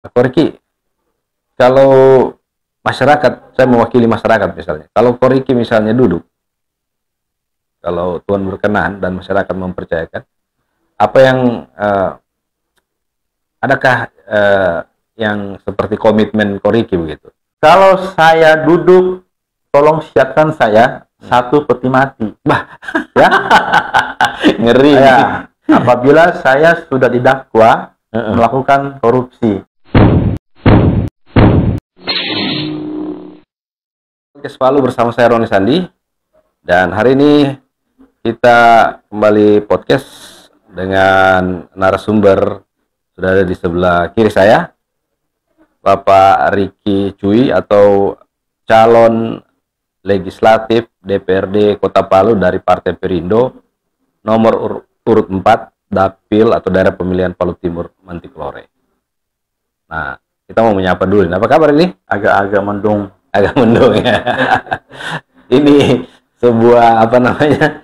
Ko Riki, kalau masyarakat, saya mewakili masyarakat misalnya. Kalau Ko Riki misalnya duduk, kalau Tuhan berkenan dan masyarakat mempercayakan, apa yang adakah yang seperti komitmen Ko Riki begitu? Kalau saya duduk, tolong siapkan saya satu peti mati. Bah, Ya, ngeri. ya. Apabila saya sudah didakwa melakukan korupsi. Podcast Palu bersama saya Roni Sandi, dan hari ini kita kembali podcast dengan narasumber sudah ada di sebelah kiri saya, Bapak Riki Cui atau calon legislatif DPRD Kota Palu dari Partai Perindo, nomor urut 4 Dapil atau daerah pemilihan Palu Timur Mantiklore. Nah, kita mau menyapa dulu. Apa kabar ini? Agak-agak mendung. Agak mendung ya. Ini sebuah apa namanya?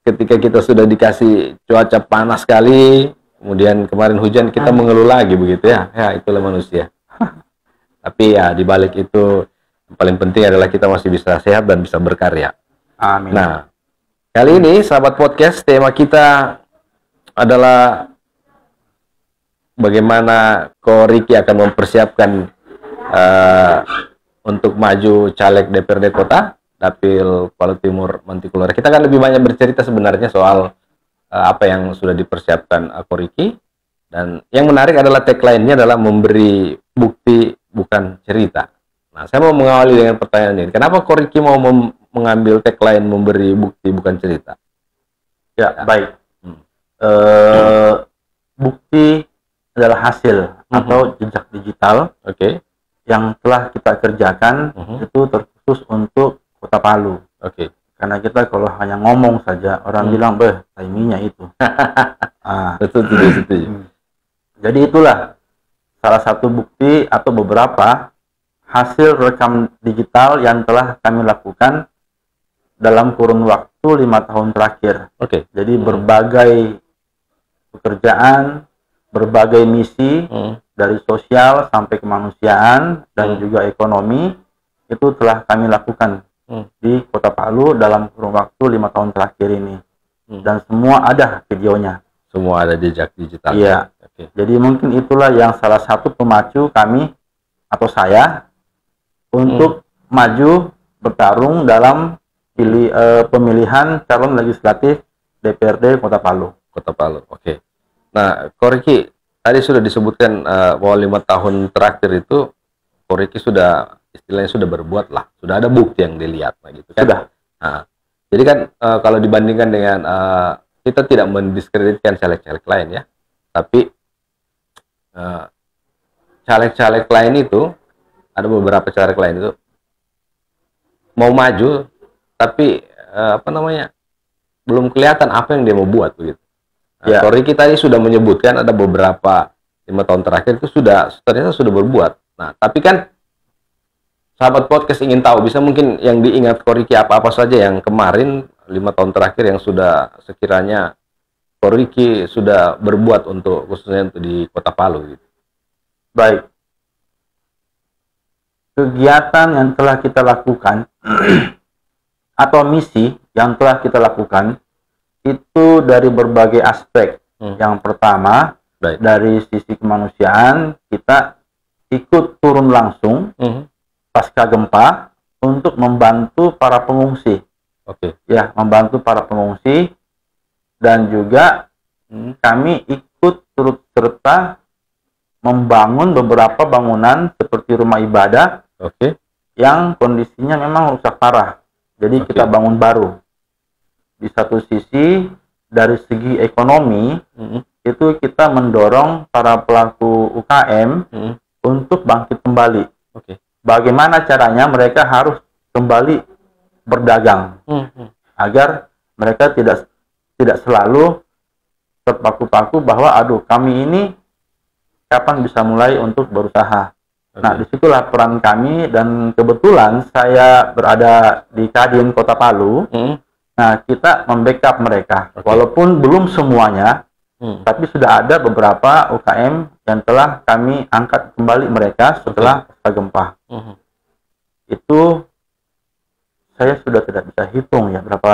Ketika kita sudah dikasih cuaca panas sekali, kemudian kemarin hujan, kita mengeluh lagi begitu ya. Ya, itulah manusia. Tapi ya di balik itu yang paling penting adalah kita masih bisa sehat dan bisa berkarya. Amin. Nah, kali ini sahabat podcast, tema kita adalah bagaimana Ko Riki akan mempersiapkan untuk maju caleg DPRD Kota Dapil Palu Timur Mantiklore. Kita akan lebih banyak bercerita sebenarnya soal apa yang sudah dipersiapkan Ko Riki, dan yang menarik adalah tagline-nya adalah memberi bukti bukan cerita. Nah, saya mau mengawali dengan pertanyaan ini. Kenapa Ko Riki mau mengambil tagline memberi bukti bukan cerita? Ya, baik. Bukti adalah hasil atau jejak digital. Oke. Yang telah kita kerjakan itu terkhusus untuk Kota Palu. Oke. Karena kita kalau hanya ngomong saja, orang bilang, timingnya itu. Betul, setuju. Jadi itulah salah satu bukti atau beberapa hasil rekam digital yang telah kami lakukan dalam kurun waktu 5 tahun terakhir. Oke. Jadi berbagai pekerjaan, berbagai misi, dari sosial sampai kemanusiaan dan juga ekonomi, itu telah kami lakukan di Kota Palu dalam kurun waktu 5 tahun terakhir ini. Dan semua ada videonya. Semua ada jejak digital. Iya. Oke. Jadi mungkin itulah yang salah satu pemacu kami atau saya untuk maju bertarung dalam pemilihan calon legislatif DPRD Kota Palu. Kota Palu. Oke. Nah, Ko Riki, tadi sudah disebutkan bahwa 5 tahun terakhir itu Ko Riki sudah istilahnya sudah berbuat lah, sudah ada bukti yang dilihat, gitu kan? Sudah. Nah, jadi kan kalau dibandingkan dengan kita tidak mendiskreditkan caleg-caleg lain ya, tapi caleg-caleg lain itu ada beberapa caleg lain itu mau maju, tapi apa namanya, belum kelihatan apa yang dia mau buat begitu. Nah, Ko Riki tadi sudah menyebutkan ada beberapa 5 tahun terakhir itu ternyata sudah berbuat. Nah, tapi kan sahabat podcast ingin tahu, bisa mungkin yang diingat Ko Riki apa-apa saja yang kemarin 5 tahun terakhir yang sudah sekiranya Ko Riki sudah berbuat untuk khususnya untuk di Kota Palu gitu. Baik. Kegiatan yang telah kita lakukan atau misi yang telah kita lakukan itu dari berbagai aspek. Yang pertama, dari sisi kemanusiaan, kita ikut turun langsung pasca gempa untuk membantu para pengungsi. Oke. Ya, membantu para pengungsi, dan juga kami ikut turut serta membangun beberapa bangunan seperti rumah ibadah yang kondisinya memang rusak parah. Jadi kita bangun baru. Di satu sisi dari segi ekonomi itu kita mendorong para pelaku UKM untuk bangkit kembali. Bagaimana caranya mereka harus kembali berdagang agar mereka tidak selalu terpaku-paku bahwa aduh, kami ini kapan bisa mulai untuk berusaha. Nah, disitulah peran kami, dan kebetulan saya berada di Kadin Kota Palu. Nah, kita membackup mereka, walaupun belum semuanya, Tapi sudah ada beberapa UKM yang telah kami angkat kembali mereka setelah pasca gempa. Itu saya sudah tidak bisa hitung ya berapa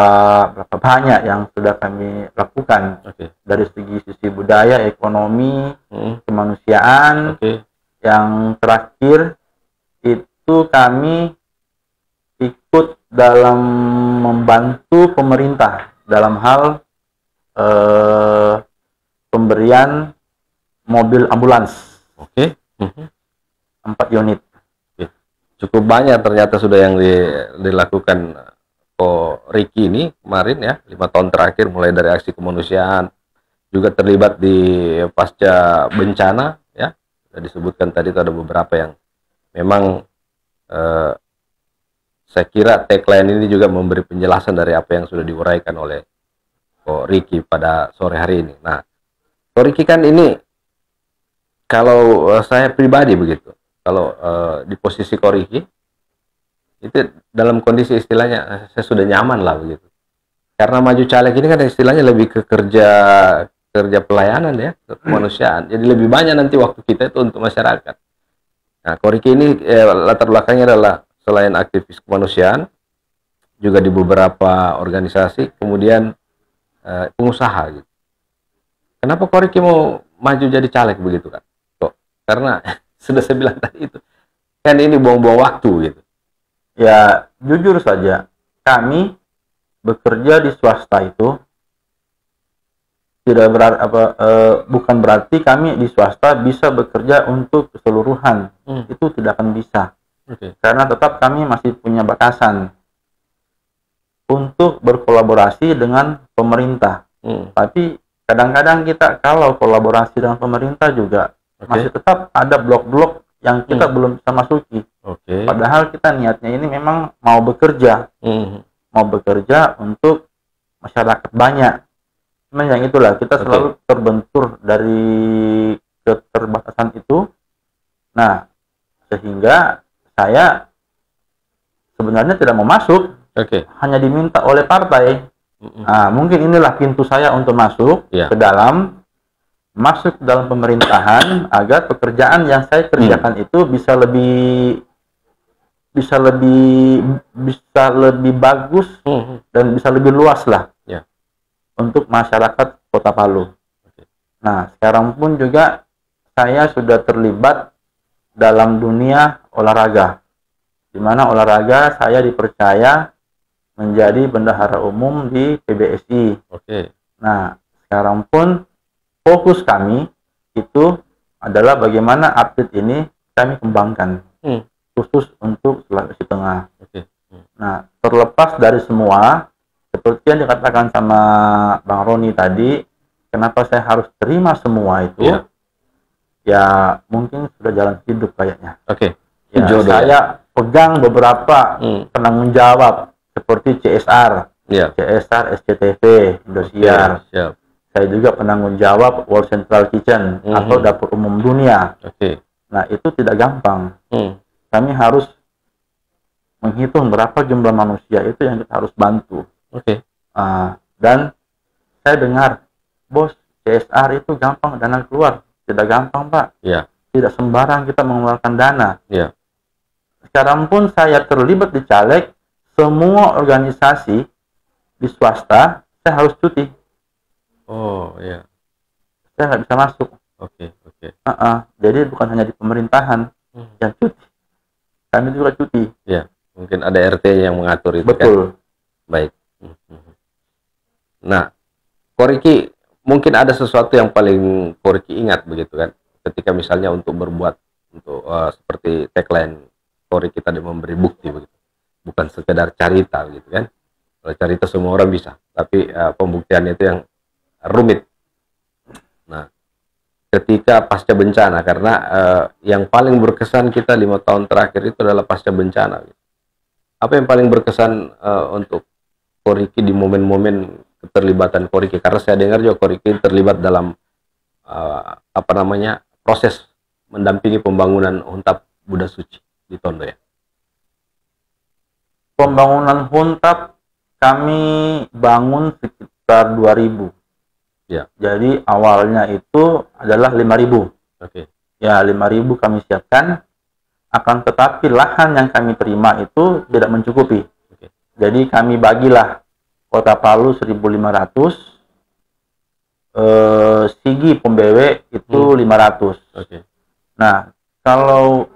banyak yang sudah kami lakukan dari sisi budaya, ekonomi, kemanusiaan. Yang terakhir itu kami ikut dalam membantu pemerintah dalam hal pemberian mobil ambulans. 4 unit. Cukup banyak ternyata sudah yang dilakukan Ko Ricky ini kemarin ya, 5 tahun terakhir, mulai dari aksi kemanusiaan, juga terlibat di pasca bencana ya. Sudah disebutkan tadi itu ada beberapa yang memang saya kira tagline ini juga memberi penjelasan dari apa yang sudah diuraikan oleh Ko Ricky pada sore hari ini. Nah, Ko Ricky kan ini, kalau saya pribadi begitu, kalau di posisi Ko Ricky itu dalam kondisi istilahnya saya sudah nyaman lah begitu, karena maju caleg ini kan istilahnya lebih ke kerja pelayanan ya, kemanusiaan, jadi lebih banyak nanti waktu kita itu untuk masyarakat. Nah, Ko Ricky ini latar belakangnya adalah selain aktivis kemanusiaan, juga di beberapa organisasi, kemudian pengusaha gitu. Kenapa Ko Ricky mau maju jadi caleg begitu kan? Kok? Karena sudah saya bilang tadi itu kan ini buang-buang waktu gitu. Ya jujur saja, kami bekerja di swasta itu tidak bukan berarti kami di swasta bisa bekerja untuk keseluruhan. Itu tidak akan bisa. Karena tetap kami masih punya batasan untuk berkolaborasi dengan pemerintah. Tapi kadang-kadang kita kalau kolaborasi dengan pemerintah juga masih tetap ada blok-blok yang kita belum bisa masuki. Padahal kita niatnya ini memang mau bekerja, mau bekerja untuk masyarakat banyak. Cuman yang itulah kita selalu terbentur dari keterbatasan itu. Nah, sehingga saya sebenarnya tidak mau masuk, hanya diminta oleh partai. Nah, mungkin inilah pintu saya untuk masuk ke dalam pemerintahan, agar pekerjaan yang saya kerjakan itu bisa lebih bagus dan bisa lebih luas lah untuk masyarakat Kota Palu. Nah, sekarang pun juga saya sudah terlibat dalam dunia olahraga, di mana olahraga saya dipercaya menjadi bendahara umum di PBSI. Nah, sekarang pun fokus kami itu adalah bagaimana atlet ini kami kembangkan, khusus untuk Sulawesi Tengah. Nah, terlepas dari semua, seperti yang dikatakan sama Bang Roni tadi, kenapa saya harus terima semua itu? Ya, mungkin sudah jalan hidup kayaknya. Ya, saya pegang beberapa penanggung jawab seperti CSR, SCTV, Indosiar. Saya juga penanggung jawab World Central Kitchen atau dapur umum dunia. Nah, itu tidak gampang. Kami harus menghitung berapa jumlah manusia itu yang kita harus bantu. Dan saya dengar, bos, CSR itu gampang dana keluar. Tidak gampang, Pak. Tidak sembarang kita mengeluarkan dana. Sekarang pun saya terlibat di caleg, semua organisasi di swasta saya harus cuti. Saya nggak bisa masuk. Jadi bukan hanya di pemerintahan yang cuti, kami juga cuti. Mungkin ada RT yang mengatur itu. Betul. Baik. Nah, Ko Ricky, mungkin ada sesuatu yang paling Ko Ricky ingat begitu kan, ketika misalnya untuk berbuat untuk seperti tagline Ko Ricky tadi, memberi bukti begitu, bukan sekedar carita gitu kan. Kalau carita semua orang bisa, tapi pembuktiannya itu yang rumit. Nah, ketika pasca bencana, karena yang paling berkesan kita 5 tahun terakhir itu adalah pasca bencana gitu. Apa yang paling berkesan untuk Ko Ricky di momen-momen keterlibatan Ko Ricky? Karena saya dengar juga Ko Ricky terlibat dalam proses mendampingi pembangunan Huntap Buddha Suci di Tondo ya. Pembangunan Huntap kami bangun sekitar 2000. Ya. Jadi awalnya itu adalah 5.000. Oke. Ya, 5.000 kami siapkan. Akan tetapi lahan yang kami terima itu tidak mencukupi. Oke. Jadi kami bagilah Kota Palu 1.500, Sigi Pembewe itu 500. Oke. Nah, kalau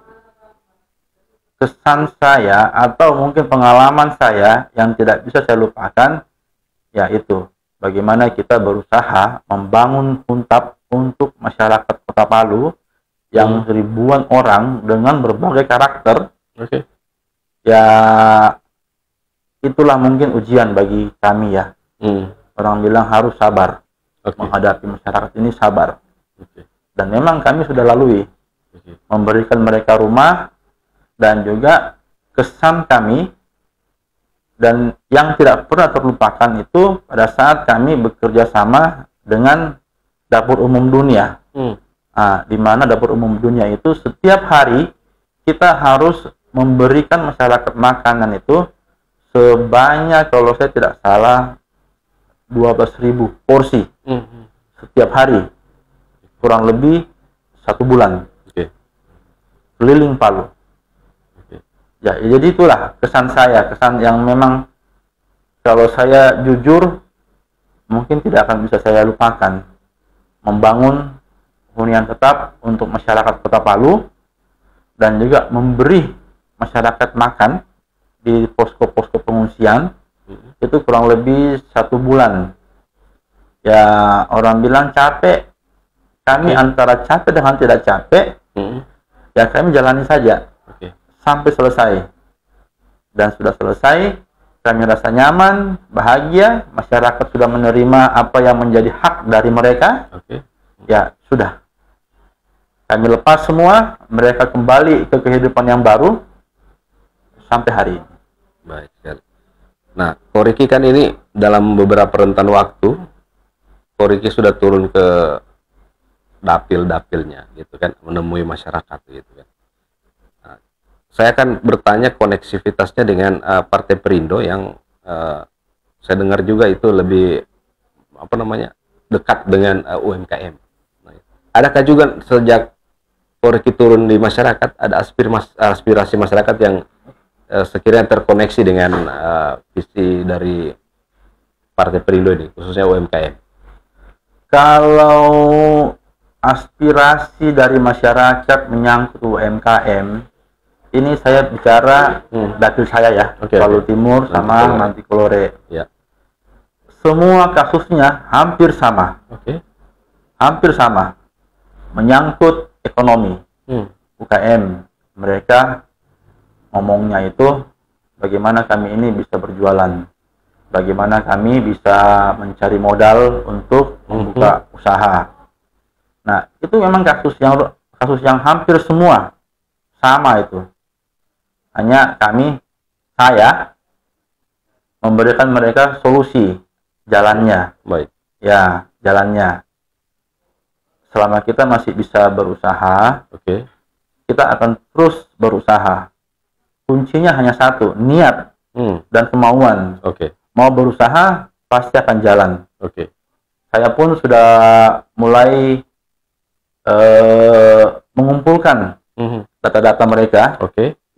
kesan saya atau mungkin pengalaman saya yang tidak bisa saya lupakan, yaitu bagaimana kita berusaha membangun Huntap untuk masyarakat Kota Palu yang ribuan orang dengan berbagai karakter. Oke. Ya, itulah mungkin ujian bagi kami ya. Orang bilang harus sabar. Menghadapi masyarakat ini sabar. Dan memang kami sudah lalui. Memberikan mereka rumah dan juga kesan kami dan yang tidak pernah terlupakan itu pada saat kami bekerja sama dengan Dapur Umum Dunia. Di mana Dapur Umum Dunia itu setiap hari kita harus memberikan masyarakat makanan itu sebanyak, kalau saya tidak salah, 12.000 porsi setiap hari, kurang lebih 1 bulan. Keliling Palu. Ya, jadi itulah kesan saya, kesan yang memang kalau saya jujur mungkin tidak akan bisa saya lupakan. Membangun hunian tetap untuk masyarakat Kota Palu dan juga memberi masyarakat makan di posko-posko pengungsian itu kurang lebih 1 bulan. Ya, orang bilang capek. Kami antara capek dengan tidak capek. Ya, kami jalani saja sampai selesai. Dan sudah selesai, kami rasa nyaman, bahagia, masyarakat sudah menerima apa yang menjadi hak dari mereka. Ya, sudah. Kami lepas semua, mereka kembali ke kehidupan yang baru sampai hari ini. Baik sekali. Nah, Ko Riki kan ini dalam beberapa rentan waktu, Ko Riki sudah turun ke dapil-dapilnya, gitu kan, menemui masyarakat, gitu kan. Nah, saya akan bertanya koneksivitasnya dengan Partai Perindo yang saya dengar juga itu lebih dekat dengan UMKM. Nah, adakah juga sejak Ko Riki turun di masyarakat ada aspirasi masyarakat yang sekiranya terkoneksi dengan visi dari Partai Perindo ini, khususnya UMKM? Kalau aspirasi dari masyarakat menyangkut UMKM, ini saya bicara dapil saya ya, Palu Timur sama Mantikolore. Ya. Semua kasusnya hampir sama. Hampir sama. Menyangkut ekonomi. UKM. Mereka ngomongnya itu bagaimana kami ini bisa berjualan, bagaimana kami bisa mencari modal untuk membuka usaha. Nah, itu memang kasus yang hampir semua sama itu. Hanya saya memberikan mereka solusi jalannya. Baik. Ya, jalannya. Selama kita masih bisa berusaha, kita akan terus berusaha. Kuncinya hanya satu, niat dan kemauan. Mau berusaha, pasti akan jalan. Saya pun sudah mulai mengumpulkan data-data mereka.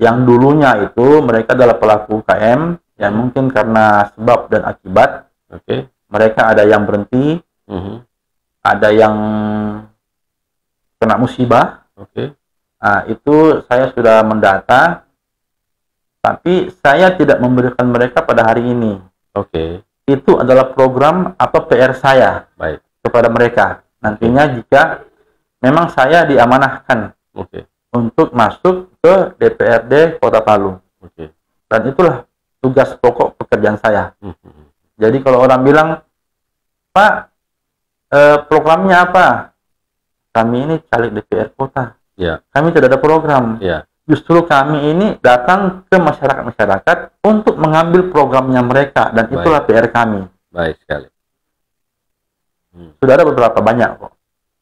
Yang dulunya itu mereka adalah pelaku UKM yang mungkin karena sebab dan akibat. Mereka ada yang berhenti, ada yang kena musibah. Nah, itu saya sudah mendata. Tapi saya tidak memberikan mereka pada hari ini. Itu adalah program atau PR saya kepada mereka. Nantinya jika memang saya diamanahkan untuk masuk ke DPRD Kota Palu. Dan itulah tugas pokok pekerjaan saya. Jadi kalau orang bilang, Pak, programnya apa? Kami ini caleg DPR Kota. Kami tidak ada program. Justru kami ini datang ke masyarakat-masyarakat untuk mengambil programnya mereka, dan itulah PR kami. Baik sekali. Sudah ada beberapa banyak kok.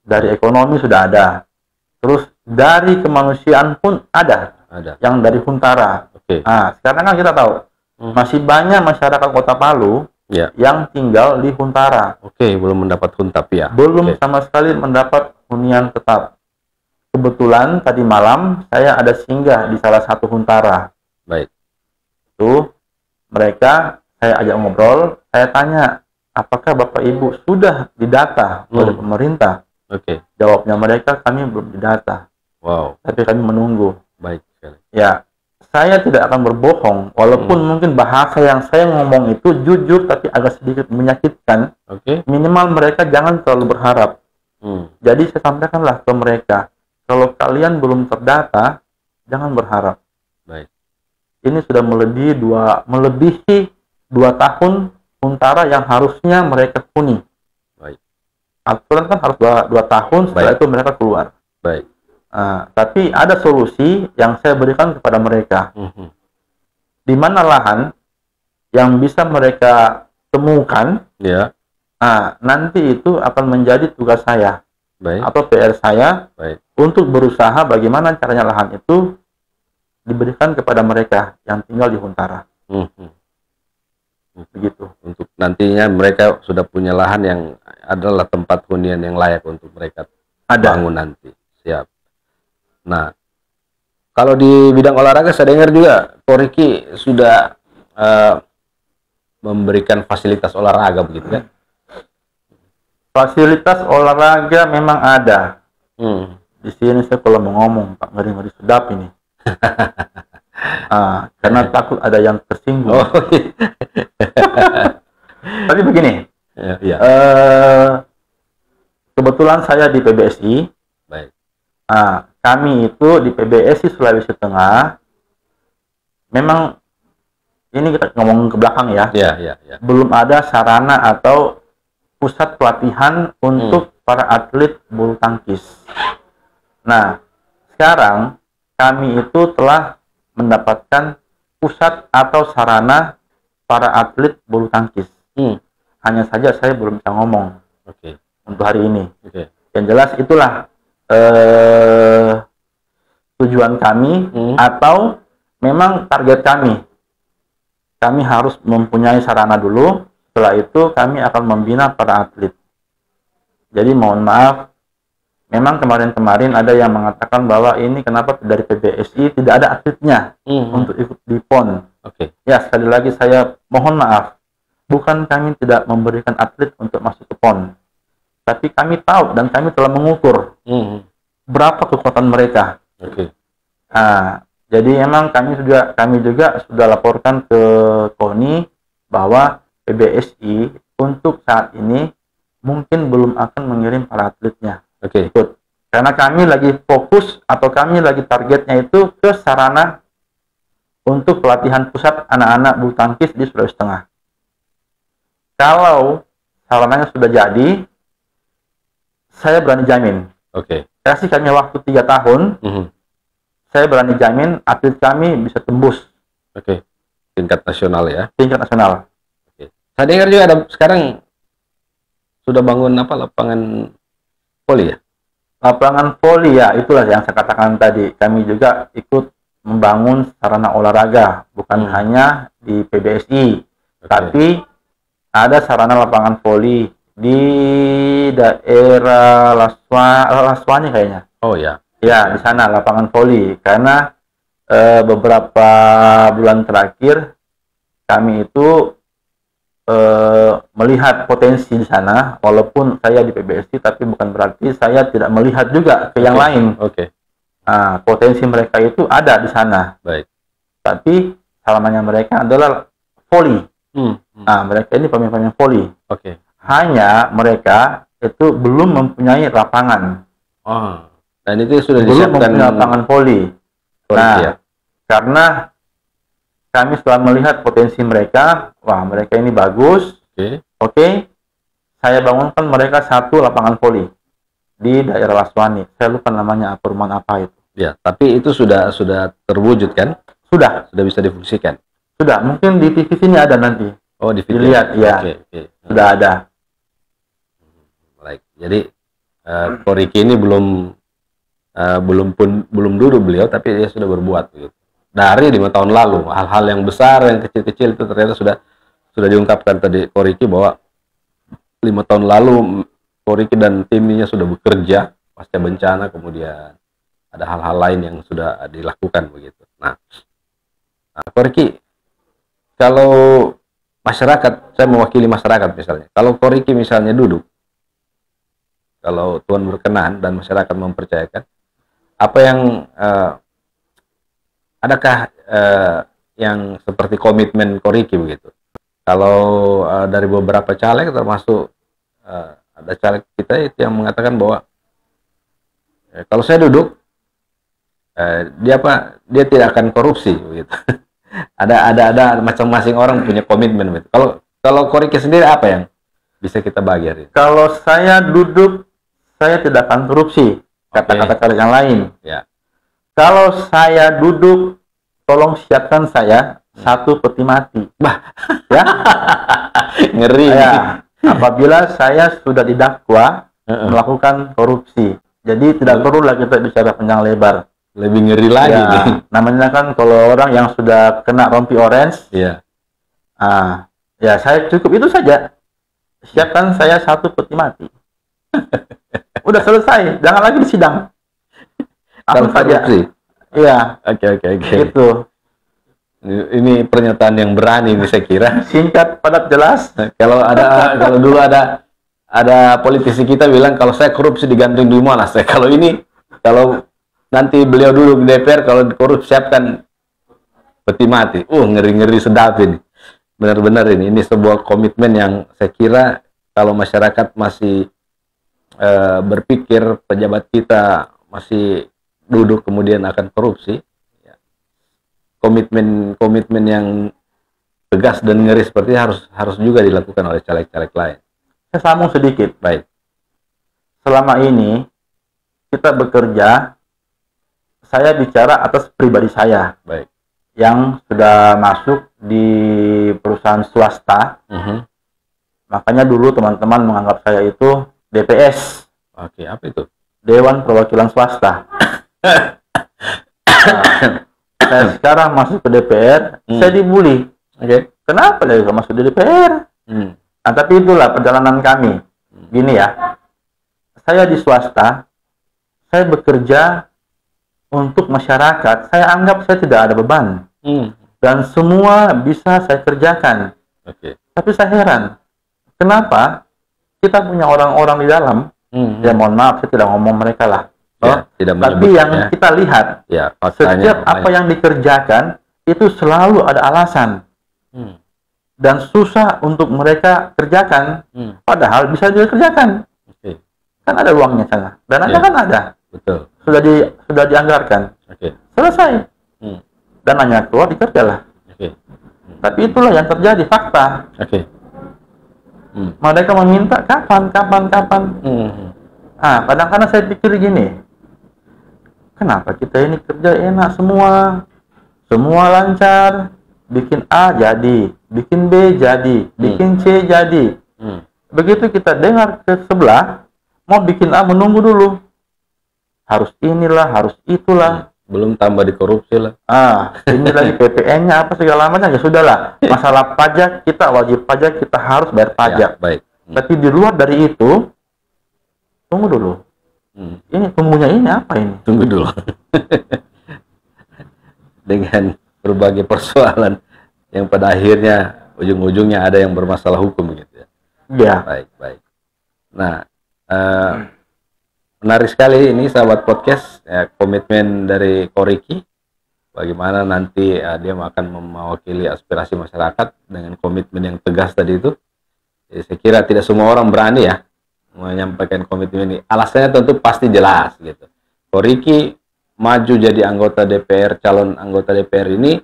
Dari ekonomi sudah ada. Terus dari kemanusiaan pun ada. Yang dari Huntara. Nah, sekarang kan kita tahu masih banyak masyarakat Kota Palu Ya. yang tinggal di Huntara. Oke, belum mendapat huntap ya. Belum Oke. sama sekali mendapat hunian tetap. Kebetulan tadi malam saya ada singgah di salah satu Huntara. Baik. Tuh, mereka saya ajak ngobrol, saya tanya, apakah Bapak Ibu sudah didata oleh pemerintah? Oke. Jawabnya mereka, kami belum didata. Wow. Tapi kami menunggu. Baik sekali. Ya, saya tidak akan berbohong, walaupun mungkin bahasa yang saya ngomong itu jujur tapi agak sedikit menyakitkan. Oke. Minimal mereka jangan terlalu berharap. Jadi saya sampaikanlah ke mereka, kalau kalian belum terdata, jangan berharap. Baik. Ini sudah melebihi 2 tahun Huntara yang harusnya mereka huni. Baik. Aturan kan harus 2 tahun, setelah itu mereka keluar. Baik. Tapi ada solusi yang saya berikan kepada mereka. Di mana lahan yang bisa mereka temukan, Ya. nanti itu akan menjadi tugas saya. Baik. Atau PR saya. Baik. Untuk berusaha bagaimana caranya lahan itu diberikan kepada mereka yang tinggal di Huntara. Begitu. Untuk nantinya mereka sudah punya lahan yang adalah tempat hunian yang layak untuk mereka bangun nanti. Siap. Nah, kalau di bidang olahraga saya dengar juga Ko Riki sudah memberikan fasilitas olahraga begitu kan? Fasilitas olahraga memang ada. Di sini saya kalau mau ngomong, Pak, ngeri-ngeri sedap ini. Karena takut ada yang tersinggung. Tapi begini, kebetulan saya di PBSI. Baik. Kami itu di PBSI Sulawesi Tengah, memang ini kita ngomong ke belakang ya. Belum ada sarana atau pusat pelatihan untuk para atlet bulu tangkis. Nah, sekarang kami itu telah mendapatkan pusat atau sarana para atlet bulu tangkis. Hanya saja saya belum bisa ngomong untuk hari ini. Yang jelas itulah tujuan kami atau memang target kami. Kami harus mempunyai sarana dulu, setelah itu kami akan membina para atlet. Jadi mohon maaf, memang kemarin-kemarin ada yang mengatakan bahwa ini kenapa dari PBSI tidak ada atletnya untuk ikut di PON. Ya, sekali lagi saya mohon maaf, bukan kami tidak memberikan atlet untuk masuk ke PON, tapi kami tahu dan kami telah mengukur berapa kekuatan mereka. Jadi emang kami juga sudah laporkan ke KONI bahwa PBSI untuk saat ini mungkin belum akan mengirim para atletnya. Ikut. Karena kami lagi fokus atau kami lagi targetnya itu ke sarana untuk pelatihan pusat anak-anak bulu tangkis di Sulawesi Tengah. Kalau sarananya sudah jadi, saya berani jamin. Kasih kami waktu 3 tahun, saya berani jamin atlet kami bisa tembus. Tingkat nasional ya. Tingkat nasional. Saya dengar juga ada sekarang sudah bangun lapangan voli ya. Lapangan voli ya, itulah yang saya katakan tadi. Kami juga ikut membangun sarana olahraga, bukan hanya di PBSI, tapi ada sarana lapangan voli di daerah Laswani kayaknya. Ya, di sana lapangan voli. Karena beberapa bulan terakhir kami itu melihat potensi di sana, walaupun saya di PBSI, tapi bukan berarti saya tidak melihat juga ke yang lain. Potensi mereka itu ada di sana. Tapi sarananya mereka adalah voli. Mereka ini pemain-pemain voli. Hanya mereka itu belum mempunyai lapangan. Dan itu sudah belum disiapkan mempunyai lapangan voli. Karena kami setelah melihat potensi mereka, wah mereka ini bagus. Saya bangunkan mereka satu lapangan voli di daerah Laswani. Saya lupa namanya, perumahan apa itu. Ya, tapi itu sudah terwujud kan? Sudah bisa difungsikan. Sudah, mungkin di TV sini ada nanti. Di video. Dilihat ya. Sudah ada. Baik. Jadi Ko Riki ini belum duduk beliau, tapi dia sudah berbuat gitu. Dari 5 tahun lalu, hal-hal yang besar, yang kecil-kecil itu ternyata sudah sudah diungkapkan tadi Ko Riki bahwa 5 tahun lalu Ko Riki dan timnya sudah bekerja pasca bencana, kemudian ada hal-hal lain yang sudah dilakukan begitu. Nah, Ko Riki, kalau masyarakat, saya mewakili masyarakat misalnya, kalau Ko Riki misalnya duduk, kalau Tuhan berkenan dan masyarakat mempercayakan, apa yang adakah yang seperti komitmen Ko Riki begitu? Kalau dari beberapa caleg, termasuk ada caleg kita itu yang mengatakan bahwa kalau saya duduk, dia tidak akan korupsi begitu. ada masing-masing orang punya komitmen begitu. Kalau Ko Riki sendiri apa yang bisa kita bagi hari ini? Kalau saya duduk, saya tidak akan korupsi, kata-kata caleg yang lain. Ya. Kalau saya duduk, tolong siapkan saya 1 peti mati. Bah, Ya, ngeri. ya. Apabila saya sudah didakwa melakukan korupsi, jadi tidak perlu lah kita bicara panjang lebar. Lebih ngeri lagi Ya, nih. namanya kan kalau orang yang sudah kena rompi orange, Iya. Ya saya cukup itu saja. Siapkan saya 1 peti mati. Udah selesai, jangan lagi disidang. Kalau Apa saja. korupsi. Iya, Oke. gitu. Ini pernyataan yang berani nih saya kira. Singkat, padat, jelas. Kalau dulu ada politisi kita bilang kalau saya korupsi digantung di Monas. Kalau nanti beliau duduk di DPR, kalau korupsi siapkan peti mati. Ngeri-ngeri sedap ini. Benar-benar ini sebuah komitmen yang saya kira kalau masyarakat masih berpikir pejabat kita masih duduk kemudian akan korupsi, ya, komitmen yang tegas dan ngeri seperti harus juga dilakukan oleh caleg-caleg lain. Saya sambung sedikit. Baik. Selama ini kita bekerja, saya bicara atas pribadi saya. Baik. Yang sudah masuk di perusahaan swasta. Makanya dulu teman-teman menganggap saya itu DPS. Oke, apa itu? Dewan Perwakilan Swasta. Saya sekarang masuk ke DPR, saya dibully. Oke. Kenapa dia bisa masuk di DPR? Nah, tapi itulah perjalanan kami. Gini ya, saya di swasta, saya bekerja untuk masyarakat. Saya anggap saya tidak ada beban. Dan semua bisa saya kerjakan. Oke. Tapi saya heran, kenapa kita punya orang-orang di dalam, ya mohon maaf, saya tidak ngomong mereka lah. Tidak tapi yang kita lihat, setiap apa yang dikerjakan, itu selalu ada alasan. Dan susah untuk mereka kerjakan, padahal bisa juga kerjakan. Kan ada uangnya sana, dananya kan ada. Betul. Sudah dianggarkan. Selesai. Dananya keluar, dikerjalah. Tapi itulah yang terjadi, fakta. Mereka meminta kapan. Kadang-kadang saya pikir gini, kenapa kita ini kerja enak semua lancar, bikin A jadi, bikin B jadi, bikin C jadi. Begitu kita dengar ke sebelah, mau bikin A, menunggu dulu. Harus inilah, harus itulah. Belum tambah dikorupsi lah. Ini lagi PPN-nya apa segala macam, ya sudahlah. Masalah pajak, kita wajib pajak, kita harus bayar pajak. Baik. Tapi di luar dari itu, tunggu dulu. Ini tunggunya ini apa ini? Tunggu dulu. Dengan berbagai persoalan yang pada akhirnya ujung-ujungnya ada yang bermasalah hukum gitu ya. Iya. Baik. Nah, menarik sekali ini sahabat podcast, komitmen dari Ko Riki. Bagaimana nanti dia akan mewakili aspirasi masyarakat dengan komitmen yang tegas tadi itu. Jadi, saya kira tidak semua orang berani ya menyampaikan komitmen ini. Alasannya tentu pasti jelas gitu. Ko Riki maju jadi anggota DPR, calon anggota DPR ini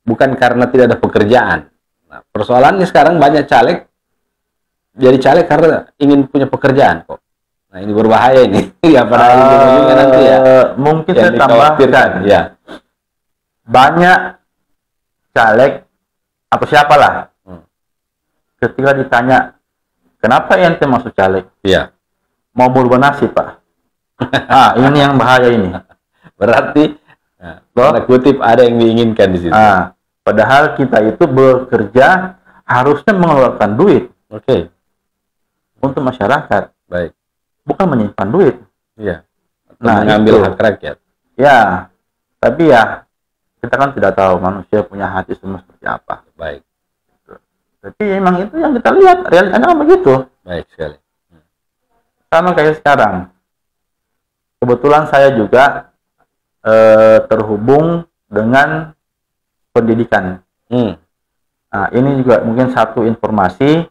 bukan karena tidak ada pekerjaan. Nah, persoalannya sekarang banyak caleg jadi caleg karena ingin punya pekerjaan kok. Nah, ini berbahaya ini. Ya pada ujung-ujungnya nanti ya. Mungkin saya tambahkan. Ya. Banyak caleg atau siapalah ketika ditanya kenapa ente masuk caleg? Iya. Mau berubah nasib, Pak. Ini yang bahaya ini. Berarti tanda kutip ada yang diinginkan di situ. Padahal kita itu bekerja harusnya mengeluarkan duit. Oke. Untuk masyarakat. Baik. Bukan menyimpan duit. Iya. Nah, mengambil itu. hak rakyat. Ya, tapi ya kita kan tidak tahu manusia punya hati semua seperti apa. Baik. Tapi emang itu yang kita lihat, realitanya kan begitu. Baik sekali. Sama kayak sekarang. Kebetulan saya juga terhubung dengan pendidikan. Nah, ini juga mungkin satu informasi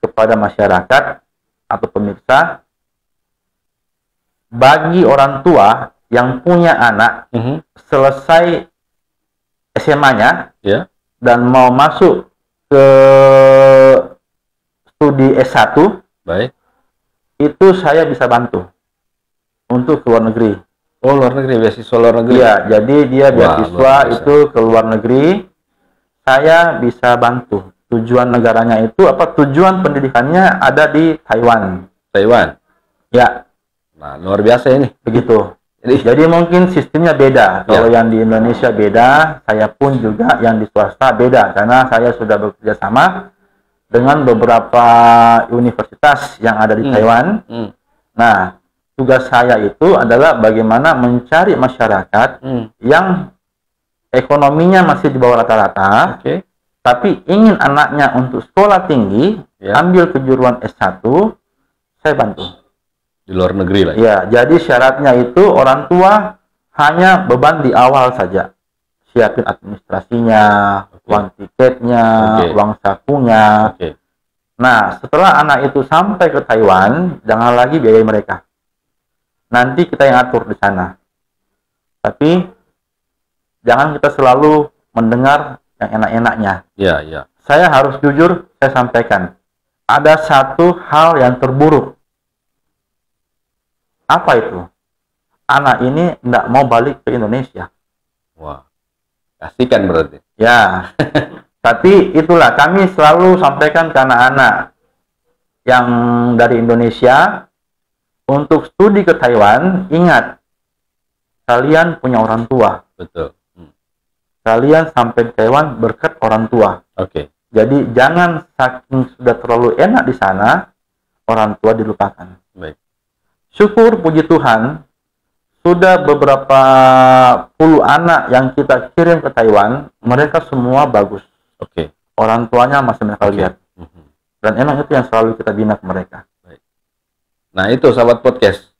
kepada masyarakat atau pemirsa. Bagi orang tua yang punya anak selesai SMA-nya dan mau masuk ke studi S1, baik, itu saya bisa bantu untuk ke luar negeri. Oh, luar negeri, beasiswa luar negeri. Iya, jadi dia beasiswa itu ke luar negeri, saya bisa bantu. Tujuan negaranya itu apa? Tujuan pendidikannya ada di Taiwan. Taiwan. Ya. Nah, luar biasa ini. Begitu. Jadi mungkin sistemnya beda. Kalau yang di Indonesia beda, saya pun juga yang di swasta beda. Karena saya sudah bekerja sama dengan beberapa universitas yang ada di Taiwan. Nah, tugas saya itu adalah bagaimana mencari masyarakat yang ekonominya masih di bawah rata-rata, tapi ingin anaknya untuk sekolah tinggi, ambil kejuruan S1, saya bantu. Di luar negeri lah. Ya, jadi syaratnya itu orang tua hanya beban di awal saja. Siapin administrasinya, uang tiketnya, uang sakunya. Nah, setelah anak itu sampai ke Taiwan, jangan lagi biayai mereka. Nanti kita yang atur di sana. Tapi jangan kita selalu mendengar yang enak-enaknya. Iya. Saya harus jujur, saya sampaikan. Ada satu hal yang terburuk. Apa itu? Anak ini tidak mau balik ke Indonesia. Wah, kasihkan berarti. Ya, tapi itulah kami selalu sampaikan ke anak-anak yang dari Indonesia untuk studi ke Taiwan, ingat, kalian punya orang tua. Betul. Kalian sampai Taiwan berkat orang tua. Jadi jangan saking sudah terlalu enak di sana, orang tua dilupakan. Baik. Syukur puji Tuhan, sudah beberapa puluh anak yang kita kirim ke Taiwan, mereka semua bagus. Orang tuanya masih mereka lihat. Dan emang itu yang selalu kita bina ke mereka. Baik. Nah itu sahabat podcast.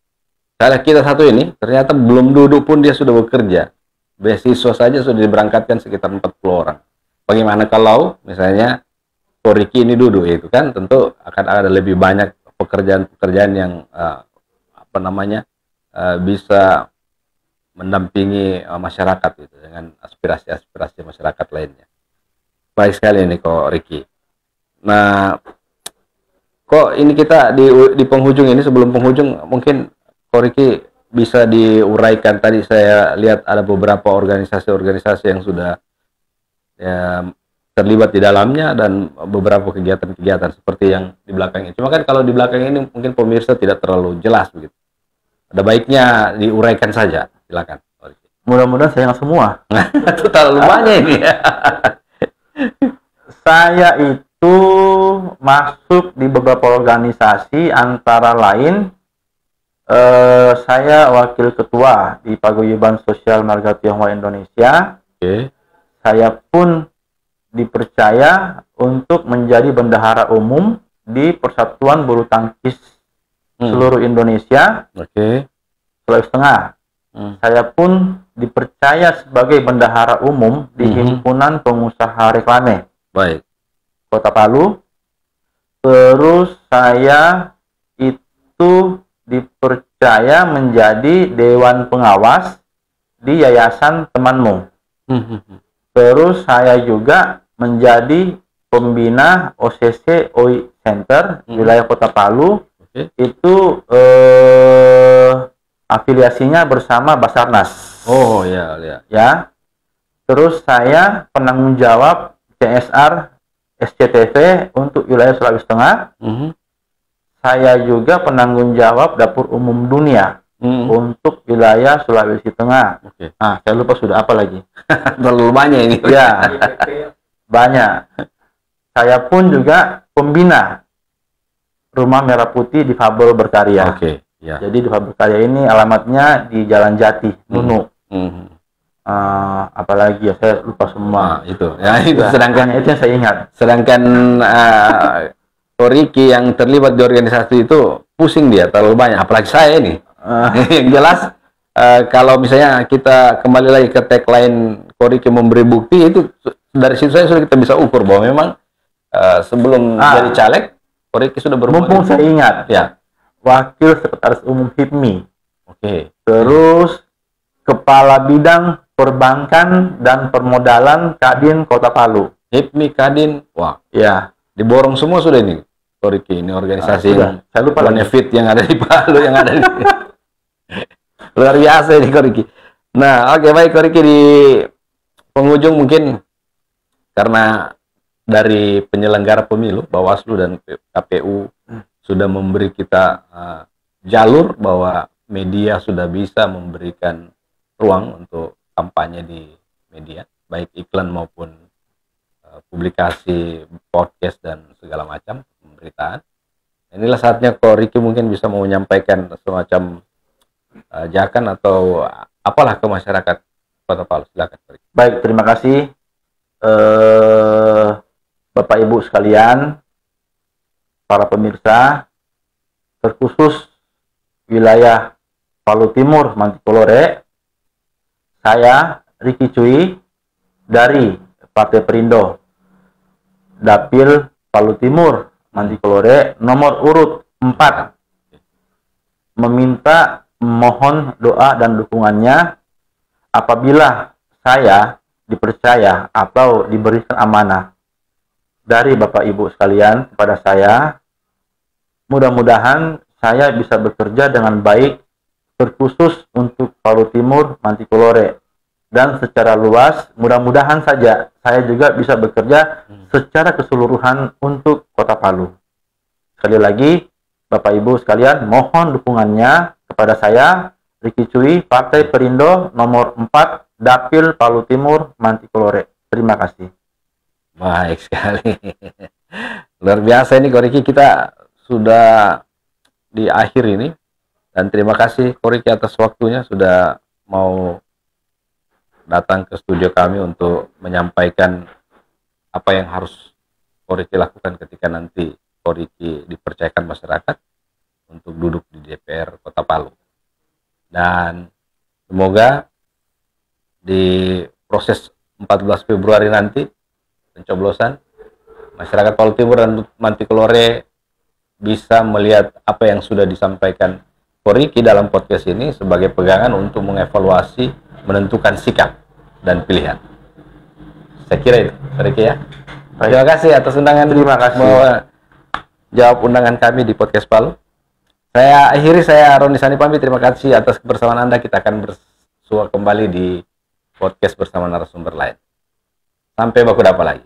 Kita satu ini, ternyata belum duduk pun dia sudah bekerja. Beasiswa saja sudah diberangkatkan sekitar 40 orang. Bagaimana kalau misalnya Ko Ricky ini duduk, itu kan tentu akan ada lebih banyak pekerjaan-pekerjaan yang bisa mendampingi masyarakat gitu, dengan aspirasi-aspirasi masyarakat lainnya. Baik sekali ini Ko Ricky. Nah, kok ini kita di penghujung ini, sebelum penghujung mungkin Ko Ricky bisa diuraikan. Tadi saya lihat ada beberapa organisasi-organisasi yang sudah terlibat di dalamnya dan beberapa kegiatan-kegiatan seperti yang di belakangnya. Cuma kan kalau di belakang ini mungkin pemirsa tidak terlalu jelas begitu. Ada baiknya diuraikan saja, silakan. Mudah-mudahan saya ingat semua. Itu terlalu banyak ini. Saya itu masuk di beberapa organisasi, antara lain saya wakil ketua di Paguyuban Sosial Marga Tionghoa Indonesia. Saya pun dipercaya untuk menjadi bendahara umum di Persatuan Bulu Tangkis seluruh Indonesia, Sulawesi Tengah. Saya pun dipercaya sebagai bendahara umum di Himpunan Pengusaha Reklame Kota Palu. Terus saya itu dipercaya menjadi Dewan Pengawas di Yayasan Temanmu. Terus saya juga menjadi pembina OCC OI Center wilayah Kota Palu. Itu afiliasinya bersama Basarnas. Ya. Terus saya penanggung jawab CSR SCTV untuk wilayah Sulawesi Tengah. Saya juga penanggung jawab Dapur Umum Dunia untuk wilayah Sulawesi Tengah. Saya lupa sudah apa lagi. Terlalu banyak ini. Ya, banyak. saya pun juga pembina Rumah Merah Putih Difabel Berkarya. Oke, ya. Jadi Difabel Berkarya ini alamatnya di Jalan Jati, Nunu. Apalagi ya, saya lupa semua. Itu. Ya, itu sedangkan itu yang saya ingat. Sedangkan Koriki yang terlibat di organisasi itu pusing dia terlalu banyak, apalagi saya ini. Yang jelas kalau misalnya kita kembali lagi ke tagline Koriki memberi bukti, itu dari situ saya sudah kita bisa ukur bahwa memang sebelum jadi caleg Koriki sudah berbuat. Mumpung saya ingat, ya, Wakil Sekretaris Umum HIPMI. Oke. Terus Kepala Bidang Perbankan dan Permodalan Kadin Kota Palu. HIPMI, Kadin, wah, ya, diborong semua sudah ini. Koriki ini organisasi yang saya lupa benefit yang ada di Palu, yang ada di luar biasa ini Koriki. Nah, oke, baik Koriki, di penghujung mungkin karena dari penyelenggara pemilu Bawaslu dan KPU sudah memberi kita jalur bahwa media sudah bisa memberikan ruang untuk kampanye di media, baik iklan maupun publikasi, podcast dan segala macam pemberitaan. Inilah saatnya Koriki mungkin bisa mau menyampaikan semacam ajakan atau apalah ke masyarakat Kota Palu. Silakan Koriki. Baik, terima kasih Bapak Ibu sekalian, para pemirsa, terkhusus wilayah Palu Timur, Mantikolore. Saya Riki Cui dari Partai Perindo, Dapil Palu Timur, Mantikolore, nomor urut 4, meminta mohon doa dan dukungannya apabila saya dipercaya atau diberikan amanah dari Bapak Ibu sekalian kepada saya. Mudah-mudahan saya bisa bekerja dengan baik, terkhusus untuk Palu Timur, Mantikolore, dan secara luas. Mudah-mudahan saja saya juga bisa bekerja secara keseluruhan untuk Kota Palu. Sekali lagi, Bapak Ibu sekalian, mohon dukungannya kepada saya, Riki Cui, Partai Perindo, nomor 4, Dapil Palu Timur, Mantikolore. Terima kasih. Baik sekali. Luar biasa ini Koriki, kita sudah di akhir ini. Dan terima kasih Koriki atas waktunya sudah mau datang ke studio kami untuk menyampaikan apa yang harus Koriki lakukan ketika nanti Koriki dipercayakan masyarakat untuk duduk di DPR Kota Palu. Dan semoga di proses 14 Februari nanti pencoblosan, masyarakat Palu Timur dan Mantikolore bisa melihat apa yang sudah disampaikan Koriki dalam podcast ini sebagai pegangan untuk mengevaluasi, menentukan sikap dan pilihan. Saya kira itu, Koriki ya. Terima kasih atas undangan. Terima kasih. Jawab undangan kami di podcast Palu. Saya akhiri, saya Roni Sani pamit. Terima kasih atas kebersamaan Anda. Kita akan bersua kembali di podcast bersama narasumber lain. Sampai baku dapat lagi.